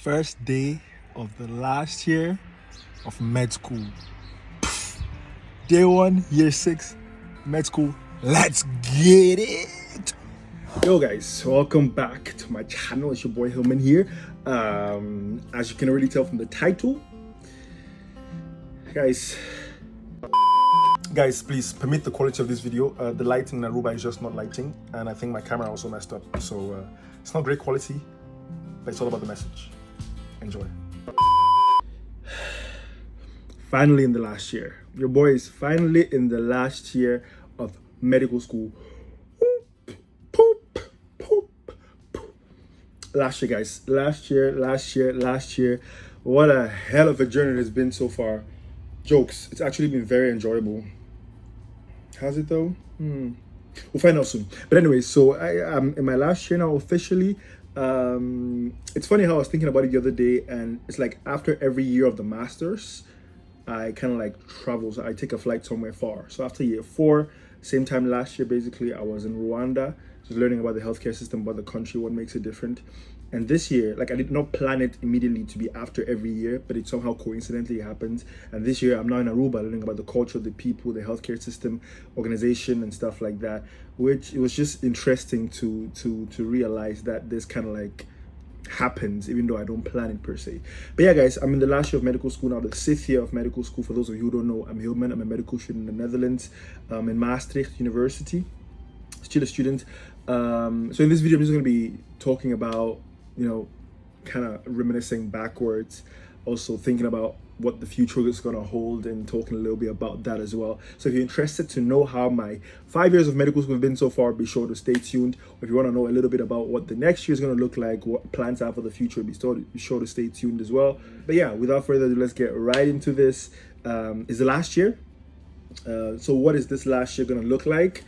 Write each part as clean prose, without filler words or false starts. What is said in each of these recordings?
First day of the last year of med school. Day 1, year 6, med school. Let's get it. Yo guys, welcome back to my channel. It's your boy Hillman here. As you can already tell from the title, guys, please permit the quality of this video. The lighting in Aruba is just not lighting, and I think my camera also messed up, so it's not great quality, but it's all about the message. Enjoy. Finally in the last year. Your boy is finally in the last year of medical school. Last year, guys. Last year. What a hell of a journey it has been so far. Jokes. It's actually been very enjoyable. Has it though? We'll find out soon. But anyway, so I'm in my last year now officially. It's funny how I was thinking about it the other day, and it's like after every year of the masters, I kind of like travel. So I take a flight somewhere far. So after year 4, same time last year, basically, I was in Rwanda, just learning about the healthcare system, about the country, what makes it different. And this year, like I did not plan it immediately to be after every year, but it somehow coincidentally happens. And this year, I'm now in Aruba, learning about the culture, the people, the healthcare system, organization, and stuff like that. Which it was just interesting to realize that this kind of like happens, even though I don't plan it per se. But yeah, guys, I'm in the last year of medical school now, the 6th year of medical school. For those of you who don't know, I'm Hillman. I'm a medical student in the Netherlands, in Maastricht University. Still a student. So in this video, I'm just going to be talking about, you know, kind of reminiscing backwards, also thinking about what the future is going to hold and talking a little bit about that as well. So if you're interested to know how my 5 years of medical school have been so far, be sure to stay tuned. Or if you want to know a little bit about what the next year is going to look like, what plans I have for the future, be sure to stay tuned as well. But yeah, without further ado, let's get right into this. It's the last year. So what is this last year going to look like?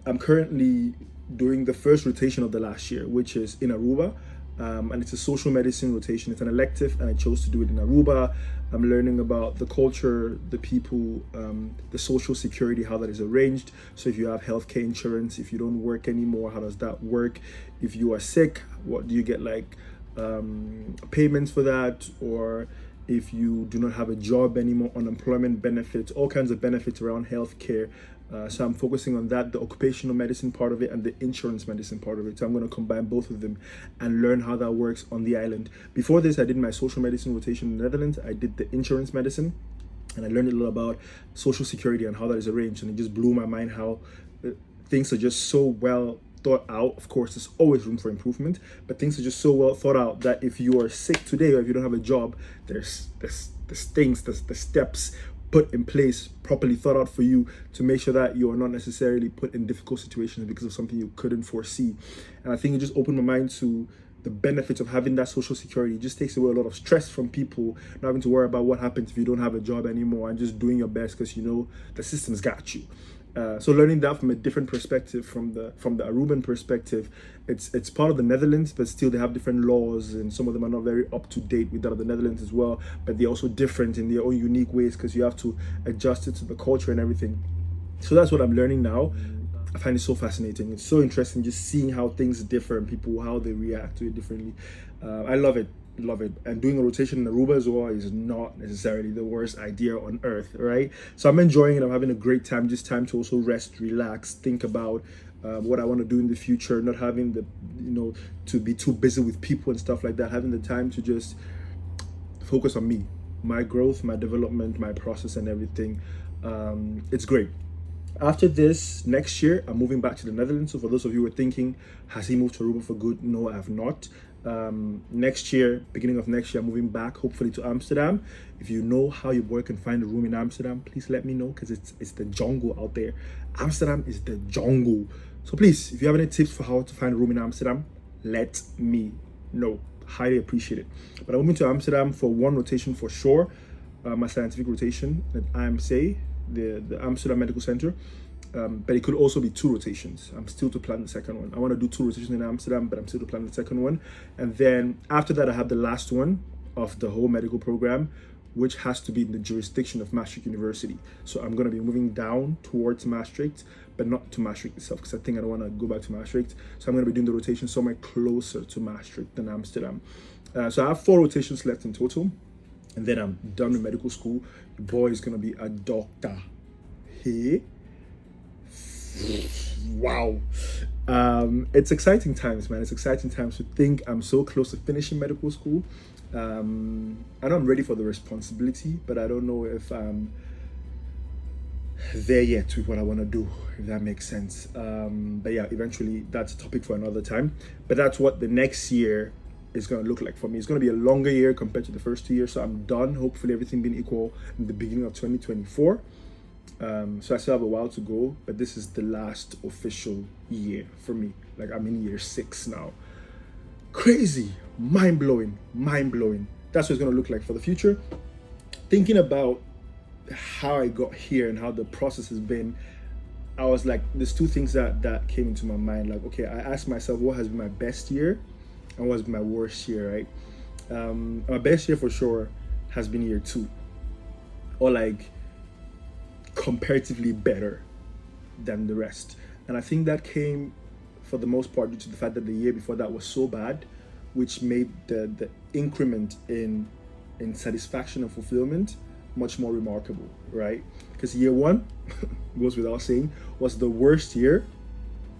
I'm currently doing the first rotation of the last year, which is in Aruba. And it's a social medicine rotation. It's an elective, and I chose to do it in Aruba. I'm learning about the culture, the people, the social security, how that is arranged. So if you have healthcare insurance, if you don't work anymore, how does that work? If you are sick, what do you get, like payments for that? Or if you do not have a job anymore, unemployment benefits, all kinds of benefits around healthcare. So I'm focusing on that, the occupational medicine part of it and the insurance medicine part of it. So I'm going to combine both of them and learn how that works on the island. Before this, I did my social medicine rotation in the Netherlands. I did the insurance medicine, and I learned a little about social security and how that is arranged. And it just blew my mind how things are just so well thought out. Of course, there's always room for improvement, but things are just so well thought out that if you are sick today or if you don't have a job, there's the steps put in place, properly thought out for you to make sure that you are not necessarily put in difficult situations because of something you couldn't foresee. And I think it just opened my mind to the benefits of having that social security. It just takes away a lot of stress from people, not having to worry about what happens if you don't have a job anymore, and just doing your best because you know the system's got you. So learning that from a different perspective, from the Aruban perspective, it's part of the Netherlands, but still they have different laws, and some of them are not very up to date with that of the Netherlands as well. But they're also different in their own unique ways because you have to adjust it to the culture and everything. So that's what I'm learning now. I find it so fascinating. It's so interesting just seeing how things differ and people, how they react to it differently. I love it. And doing a rotation in Aruba as well is not necessarily the worst idea on earth, right? So I'm enjoying it. I'm having a great time. Just time to also rest, relax, think about what I want to do in the future, not having the, to be too busy with people and stuff like that, having the time to just focus on me, my growth, my development, my process and everything. It's great. After this, next year, I'm moving back to the Netherlands. So for those of you who are thinking, has he moved to Aruba for good? No, I have not. Next year, beginning of next year, I'm moving back, hopefully to Amsterdam. If you know how your boy can find a room in Amsterdam, please let me know, because it's the jungle out there. Amsterdam is the jungle. So please, if you have any tips for how to find a room in Amsterdam, let me know. Highly appreciate it. But I'm moving to Amsterdam for one rotation for sure, my scientific rotation at IMC, the Amsterdam Medical Center. But it could also be 2 rotations. I'm still to plan the second one. I want to do 2 rotations in Amsterdam, but I'm still to plan the second one. And then after that, I have the last one of the whole medical program, which has to be in the jurisdiction of Maastricht University. So I'm going to be moving down towards Maastricht, but not to Maastricht itself, because I think I don't want to go back to Maastricht. So I'm going to be doing the rotation somewhere closer to Maastricht than Amsterdam. So I have 4 rotations left in total, and then I'm done with medical school. The boy is going to be a doctor. Hey. Wow. It's exciting times, man. It's exciting times to think I'm so close to finishing medical school. I know I'm ready for the responsibility, but I don't know if I'm there yet with what I want to do, if that makes sense. But yeah, eventually that's a topic for another time. But that's what the next year is going to look like for me. It's going to be a longer year compared to the first 2 years. So I'm done, hopefully everything being equal, in the beginning of 2024. So I still have a while to go, but this is the last official year for me. Like, I'm in year 6 now. Crazy, mind-blowing. That's what it's going to look like for the future. Thinking about how I got here and how the process has been, I was like, there's 2 things that came into my mind. Like, okay, I asked myself, what has been my best year and what has been my worst year, right? My best year for sure has been year 2, or like comparatively better than the rest. And I think that came for the most part due to the fact that the year before that was so bad, which made the increment in satisfaction and fulfillment much more remarkable, right? Because year 1, goes without saying, was the worst year,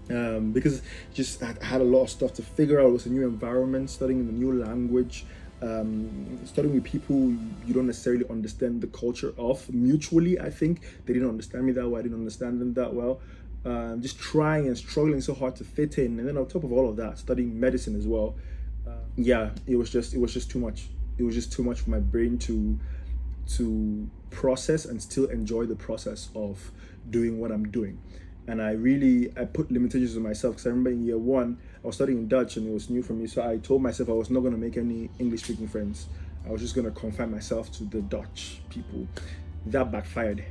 because just I had a lot of stuff to figure out. It was a new environment, studying in a new language, studying with people you don't necessarily understand the culture of mutually. I think they didn't understand me that well, I didn't understand them that well. Just trying and struggling so hard to fit in, and then on top of all of that, studying medicine as well. Yeah, it was just too much. It was just too much for my brain to process and still enjoy the process of doing what I'm doing. And I put limitations on myself, because I remember in year 1 I was studying Dutch and it was new for me, so I told myself I was not going to make any English speaking friends. I was just going to confine myself to the Dutch people. That backfired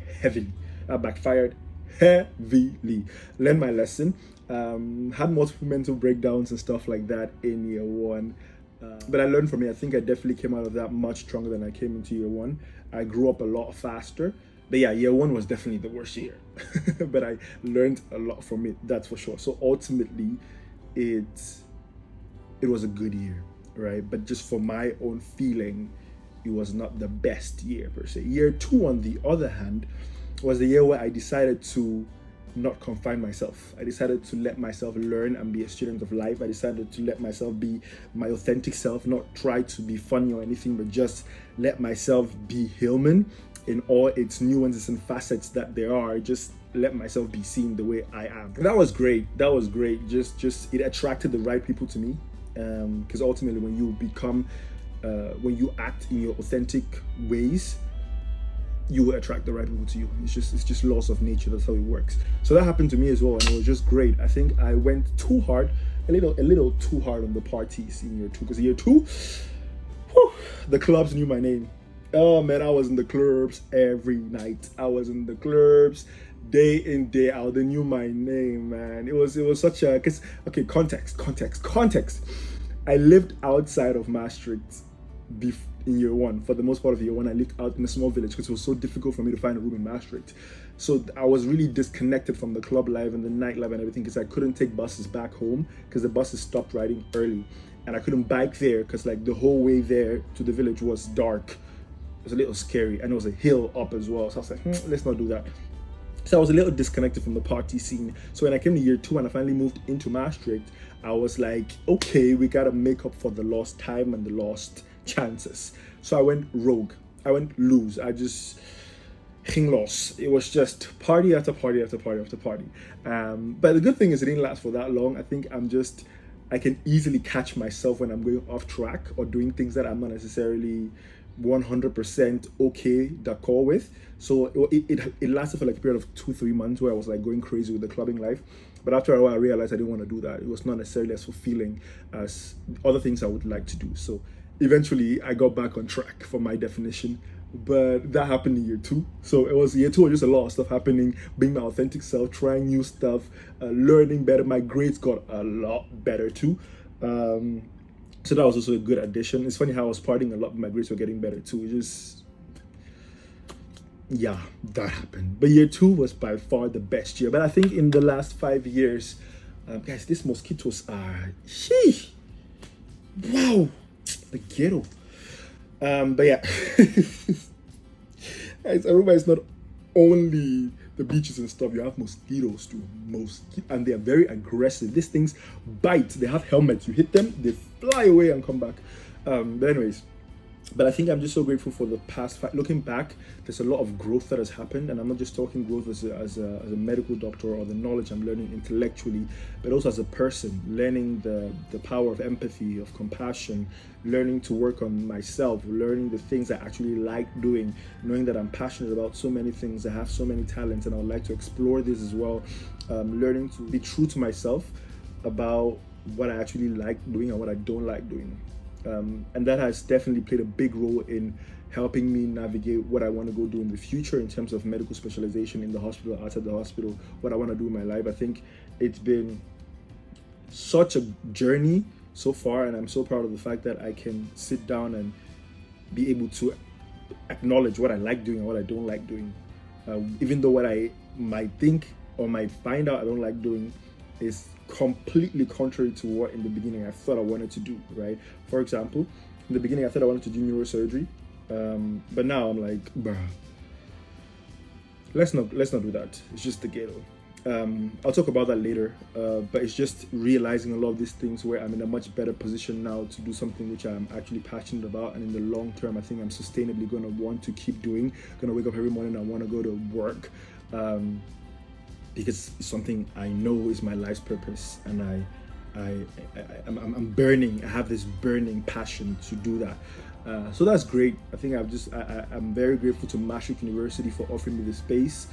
heavily. Learned my lesson. Had multiple mental breakdowns and stuff like that in year 1. But I learned from it. I think I definitely came out of that much stronger than I came into year 1. I grew up a lot faster. But yeah, year 1 was definitely the worst year. But I learned a lot from it, that's for sure. So ultimately, it was a good year, right? But just for my own feeling, it was not the best year per se. Year 2, on the other hand, was the year where I decided to not confine myself. I decided to let myself learn and be a student of life. I decided to let myself be my authentic self, not try to be funny or anything, but just let myself be Hillman in all its nuances and facets that there are. Just let myself be seen the way I am. And that was great. Just it attracted the right people to me, because ultimately when you act in your authentic ways, you will attract the right people to you. It's just laws of nature. That's how it works. So that happened to me as well, and it was just great. I think I went too hard, a little too hard on the parties in year 2, because year 2, the clubs knew my name. Oh man, I was in the clubs every night. I was in the clubs day in, day out. They knew my name, man. It was such a, context. I lived outside of Maastricht in year 1. For the most part of year 1, I lived out in a small village because it was so difficult for me to find a room in Maastricht. So I was really disconnected from the club life and the nightlife and everything, because I couldn't take buses back home because the buses stopped riding early, and I couldn't bike there because like the whole way there to the village was dark. It was a little scary, and it was a hill up as well. So I was like, let's not do that. So I was a little disconnected from the party scene. So when I came to year 2 and I finally moved into Maastricht, I was like, okay, we gotta make up for the lost time and the lost chances. So I went rogue. I went loose. I just ging los. It was just party after party after party after party. But the good thing is it didn't last for that long. I think I can easily catch myself when I'm going off track or doing things that I'm not necessarily 100% okay d'accord with. So it lasted for like a period of 2-3 months where I was like going crazy with the clubbing life. But after a while, I realized I didn't want to do that. It was not necessarily as fulfilling as other things I would like to do. So eventually I got back on track for my definition. But that happened in year 2. So it was year 2 was just a lot of stuff happening, being my authentic self, trying new stuff, learning better. My grades got a lot better too. So that was also a good addition. It's funny how I was partying a lot, but my grades were getting better too. yeah, that happened. But year two was by far the best year. But I think in the last 5 years, guys, these mosquitoes are, sheesh, wow, the ghetto. But yeah, guys, Aruba is not only the beaches and stuff. You have mosquitoes too, and they are very aggressive. These things bite. They have helmets. You hit them, they fly away and come back. But anyways. But I think I'm just so grateful for the past looking back, there's a lot of growth that has happened. And I'm not just talking growth as a medical doctor or the knowledge I'm learning intellectually, but also as a person, learning the power of empathy, of compassion, learning to work on myself, learning the things I actually like doing, knowing that I'm passionate about so many things. I have so many talents and I would like to explore this as well. Learning to be true to myself about what I actually like doing and what I don't like doing. And that has definitely played a big role in helping me navigate what I want to go do in the future in terms of medical specialization in the hospital, outside the hospital, what I want to do in my life. I think it's been such a journey so far, and I'm so proud of the fact that I can sit down and be able to acknowledge what I like doing and what I don't like doing. Even though what I might think or might find out I don't like doing is completely contrary to what in the beginning I thought I wanted to do, right? For example, in the beginning I thought I wanted to do neurosurgery, but now I'm like, bruh, let's not do that. It's just the ghetto. I'll talk about that later, but it's just realizing a lot of these things where I'm in a much better position now to do something which I'm actually passionate about, and in the long term I think I'm sustainably going to want to keep doing. Going to wake up every morning and I want to go to work, because it's something I know is my life's purpose, and I'm burning. I have this burning passion to do that. So that's great. I think I'm very grateful to Maastricht University for offering me the space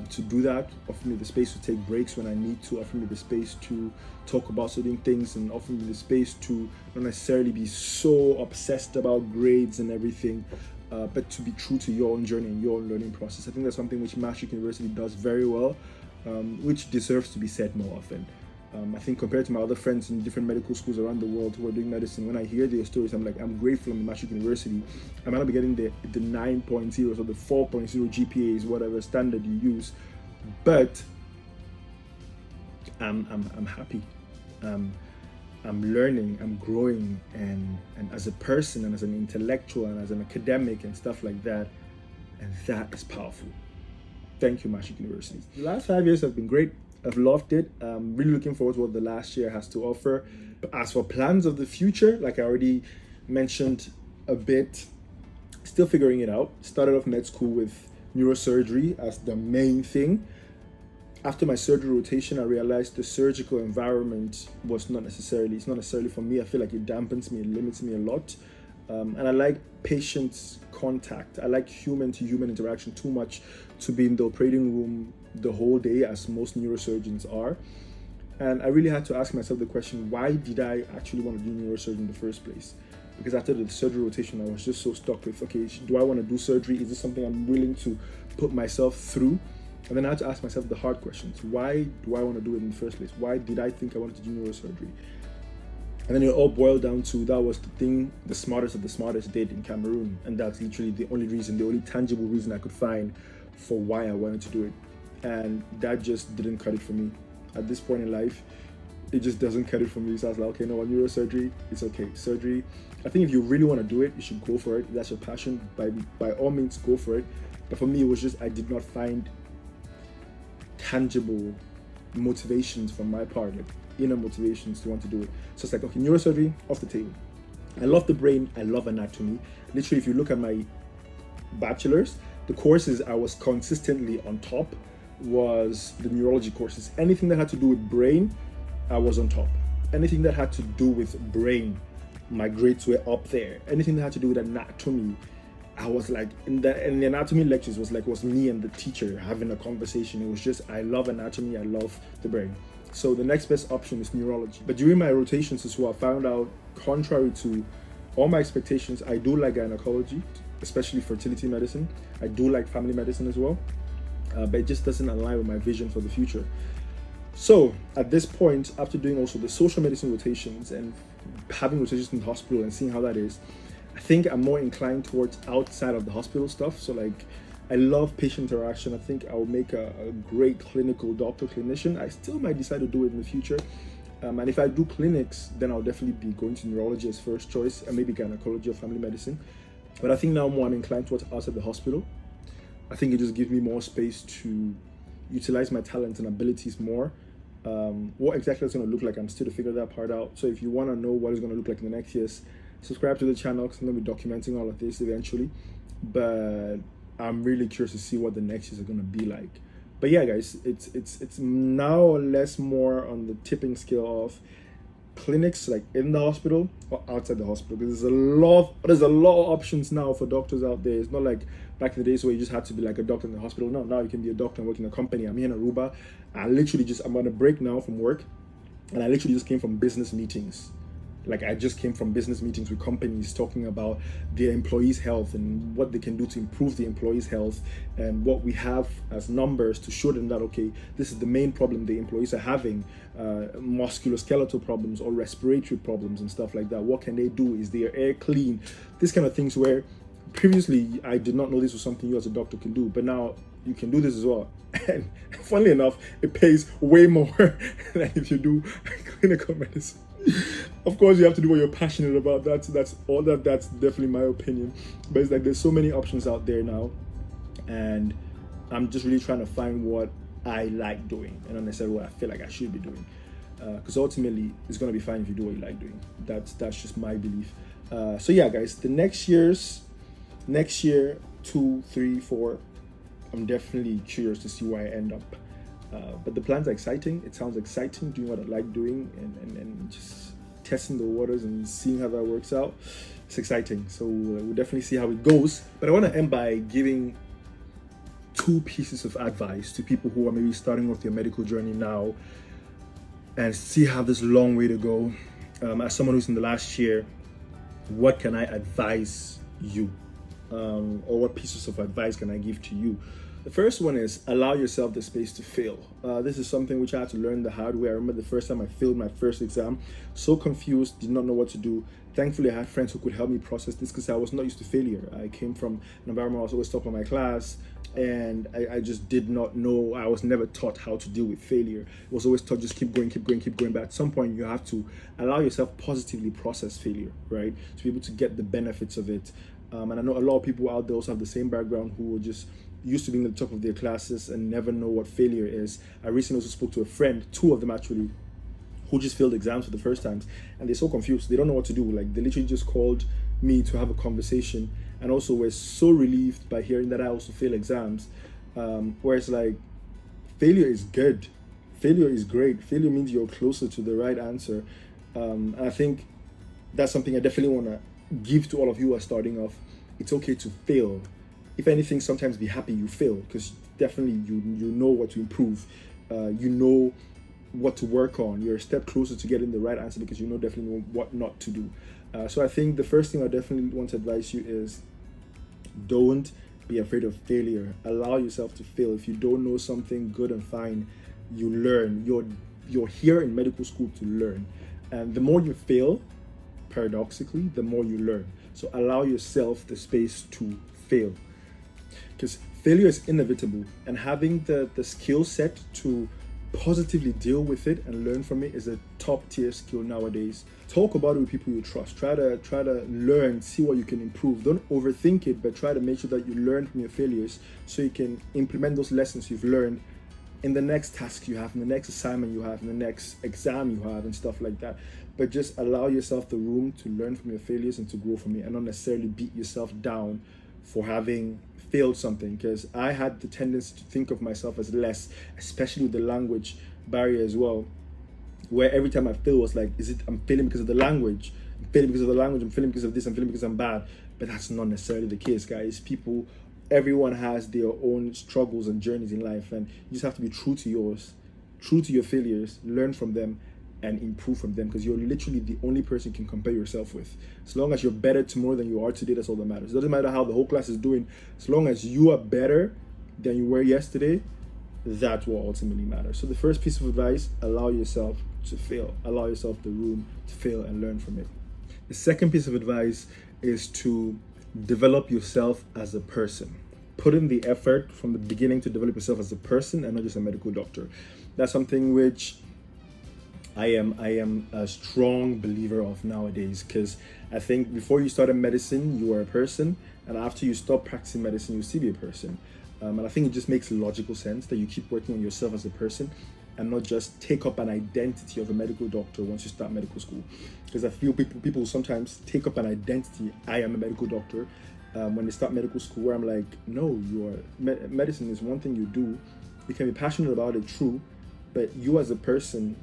to do that, offering me the space to take breaks when I need to, offering me the space to talk about certain things, and offering me the space to not necessarily be so obsessed about grades and everything, but to be true to your own journey and your own learning process. I think that's something which Maastricht University does very well, which deserves to be said more often. I think compared to my other friends in different medical schools around the world who are doing medicine, when I hear their stories, I'm like, I'm grateful I'm in Maastricht University. I might not be getting the 9.0s or the 4.0 GPAs, whatever standard you use, but I'm happy. I'm learning, I'm growing, and as a person and as an intellectual and as an academic and stuff like that, and that is powerful. Thank you, Maastricht University. The last 5 years have been great. I've loved it. I'm really looking forward to what the last year has to offer. But as for plans of the future, like I already mentioned a bit, still figuring it out. Started off med school with neurosurgery as the main thing. After my surgery rotation, I realized the surgical environment it's not necessarily for me. I feel like it dampens me, it limits me a lot. And I like patient contact. I like human-to-human interaction too much to be in the operating room the whole day, as most neurosurgeons are. And I really had to ask myself the question, why did I actually want to do neurosurgery in the first place? Because after the surgery rotation, I was just so stuck with, okay, do I want to do surgery? Is this something I'm willing to put myself through? And then I had to ask myself the hard questions. Why do I want to do it in the first place? Why did I think I wanted to do neurosurgery? And then it all boiled down to, that was the thing the smartest of the smartest did in Cameroon. And that's literally the only tangible reason I could find for why I wanted to do it. And that just didn't cut it for me. At this point in life, it just doesnn't cut it for me. So I was like, okay, no, neurosurgery, it's okay. Surgery, I think if you really want to do it, you should go for it. If that's your passion, by all means, go for it. But for me, it was just, I did not find tangible motivations from my part, like inner motivations to want to do it. So it's like, okay, neurosurgery, off the table. I love the brain, I love anatomy. Literally, if you look at my bachelor's, the courses I was consistently on top was the neurology courses. Anything that had to do with brain, I was on top. Anything that had to do with brain, my grades were up there. Anything that had to do with anatomy, I was like, in the anatomy lectures was me and the teacher having a conversation. It was just, I love anatomy, I love the brain. So the next best option is neurology. But during my rotations as well, I found out, contrary to all my expectations, I do like gynecology, especially fertility medicine. I do like family medicine as well, but it just doesn't align with my vision for the future. So at this point, after doing also the social medicine rotations and having rotations in the hospital and seeing how that is, I think I'm more inclined towards outside of the hospital stuff. So like I love patient interaction. I think I'll make a great clinical doctor, clinician. I still might decide to do it in the future. And if I do clinics, then I'll definitely be going to neurology as first choice, and maybe gynecology or family medicine. But I think now more I'm inclined towards outside the hospital. I think it just gives me more space to utilize my talents and abilities more. What exactly it's going to look like, I'm still to figure that part out. So if you want to know what it's going to look like in the next years, subscribe to the channel, because I'm going to be documenting all of this eventually. But I'm really curious to see what the next years are going to be like. But yeah, guys, it's now or less more on the tipping scale of clinics like in the hospital or outside the hospital, because there's a lot of options now for doctors out there. It's not like back in the days where you just had to be like a doctor in the hospital. No, now you can be a doctor and work in a company. I'm here in Aruba. I'm on a break now from work, and I literally just came from business meetings. Like, I just came from business meetings with companies talking about their employees' health and what they can do to improve the employees' health, and what we have as numbers to show them that, okay, this is the main problem the employees are having, musculoskeletal problems or respiratory problems and stuff like that. What can they do? Is their air clean? This kind of things, where previously I did not know this was something you as a doctor can do, but now you can do this as well. And funnily enough, it pays way more than if you do clinical medicine. Of course, you have to do what you're passionate about. That's definitely my opinion. But it's like there's so many options out there now, and I'm just really trying to find what I like doing and not necessarily what I feel like I should be doing. Because ultimately, it's gonna be fine if you do what you like doing. That's just my belief. So yeah, guys, the next year, 2, 3, 4, I'm definitely curious to see where I end up. But the plans are exciting. It sounds exciting doing what I like doing, and just testing the waters and seeing how that works out. It's exciting. So we'll definitely see how it goes. But I want to end by giving 2 pieces of advice to people who are maybe starting off their medical journey now and see how this long way to go. As someone who's in the last year, what can I advise you? Or what pieces of advice can I give to you? The first one is allow yourself the space to fail. This is something which I had to learn the hard way. I remember the first time I failed my first exam, so confused, did not know what to do. Thankfully, I had friends who could help me process this, because I was not used to failure. I came from an environment where I was always top of my class, and I just did not know. I was never taught how to deal with failure. It was always taught just keep going. But at some point, you have to allow yourself positively process failure, right? To be able to get the benefits of it. And I know a lot of people out there also have the same background, who were just used to being at the top of their classes and never know what failure is. I recently also spoke to a friend, 2 of them actually, who just failed exams for the first times, and they're so confused. They don't know what to do. Like, they literally just called me to have a conversation, and also were so relieved by hearing that I also fail exams. Whereas, like, failure is good. Failure is great. Failure means you're closer to the right answer. And I think that's something I definitely want to give to all of you who are starting off. It's okay to fail. If anything, sometimes be happy you fail, because definitely you know what to improve. You know what to work on. You're a step closer to getting the right answer, because you definitely know what not to do. So I think the first thing I definitely want to advise you is, don't be afraid of failure. Allow yourself to fail. If you don't know something, good and fine. You learn. You're here in medical school to learn. And the more you fail, paradoxically, the more you learn. So allow yourself the space to fail, because failure is inevitable, and having the skill set to positively deal with it and learn from it is a top tier skill nowadays. Talk about it with people you trust. Try to learn, see what you can improve. Don't overthink it, but try to make sure that you learn from your failures, so you can implement those lessons you've learned in the next task you have, in the next assignment you have, in the next exam you have, and stuff like that. But just allow yourself the room to learn from your failures and to grow from it, and not necessarily beat yourself down for having failed something, because I had the tendency to think of myself as less, especially with the language barrier as well, where every time I fail was like, I'm failing because of the language, I'm failing because of the language, I'm failing because of this, I'm failing because I'm bad. But that's not necessarily the case, guys. Everyone has their own struggles and journeys in life, and you just have to be true to yours, true to your failures, learn from them, and improve from them, because you're literally the only person you can compare yourself with. As long as you're better tomorrow than you are today, that's all that matters. It doesn't matter how the whole class is doing. As long as you are better than you were yesterday, that's what ultimately matters. So the first piece of advice, allow yourself to fail. Allow yourself the room to fail and learn from it. The second piece of advice is to develop yourself as a person. put in the effort from the beginning to develop yourself as a person and not just a medical doctor. That's something which I am a strong believer of nowadays, because I think before you started medicine, you were a person, and after you stop practicing medicine, you still be a person. And I think it just makes logical sense that you keep working on yourself as a person and not just take up an identity of a medical doctor once you start medical school. Because I feel people sometimes take up an identity, I am a medical doctor, when they start medical school, where I'm like, no, medicine is one thing you do. You can be passionate about it, true, but you as a person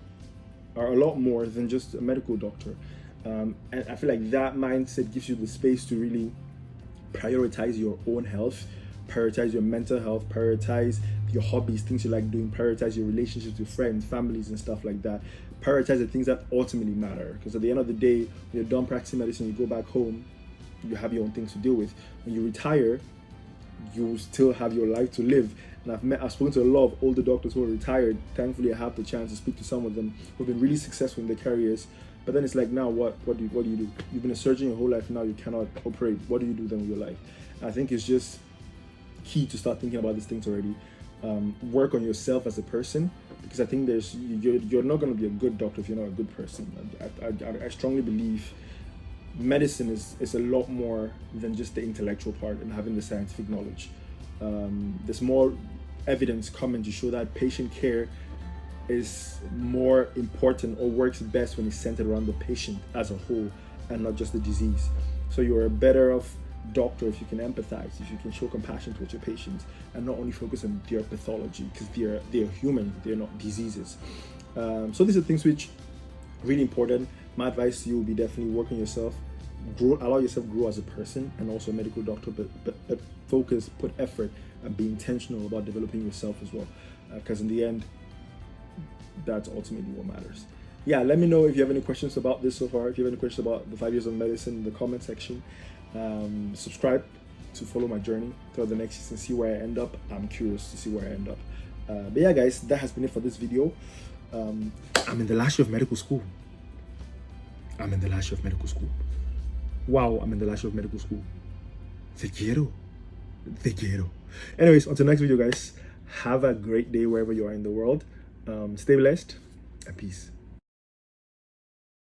are a lot more than just a medical doctor. And I feel like that mindset gives you the space to really prioritize your own health, prioritize your mental health, prioritize your hobbies, things you like doing, prioritize your relationships with friends, families, and stuff like that. Prioritize the things that ultimately matter. Because at the end of the day, when you're done practicing medicine, you go back home, you have your own things to deal with. When you retire, you still have your life to live. And I've spoken to a lot of older doctors who are retired. Thankfully, I have the chance to speak to some of them who've been really successful in their careers. But then it's like, now what do you do? You've been a surgeon your whole life, now you cannot operate. What do you do then with your life? And I think it's just key to start thinking about these things already. Work on yourself as a person, because I think you're not going to be a good doctor if you're not a good person. I strongly believe medicine is a lot more than just the intellectual part and having the scientific knowledge. There's more evidence coming to show that patient care is more important or works best when it's centered around the patient as a whole and not just the disease. So you're a better off doctor if you can empathize, if you can show compassion towards your patients and not only focus on their pathology, because they're human, they're not diseases. So these are things which are really important. My advice to you will be definitely work on yourself, allow yourself grow as a person and also a medical doctor, but focus, put effort, and be intentional about developing yourself as well, because in the end, that's ultimately what matters. Yeah, let me know if you have any questions about this so far. If you have any questions about the 5 years of medicine in the comment section. Subscribe to follow my journey throughout the next season, see where I end up. I'm curious to see where I end up. But yeah, guys, that has been it for this video. I'm in the last year of medical school. I'm in the last year of medical school. Wow, I'm in the last year of medical school. Te quiero. Te quiero. Anyways, until next video, guys. Have a great day wherever you are in the world. Stay blessed and peace.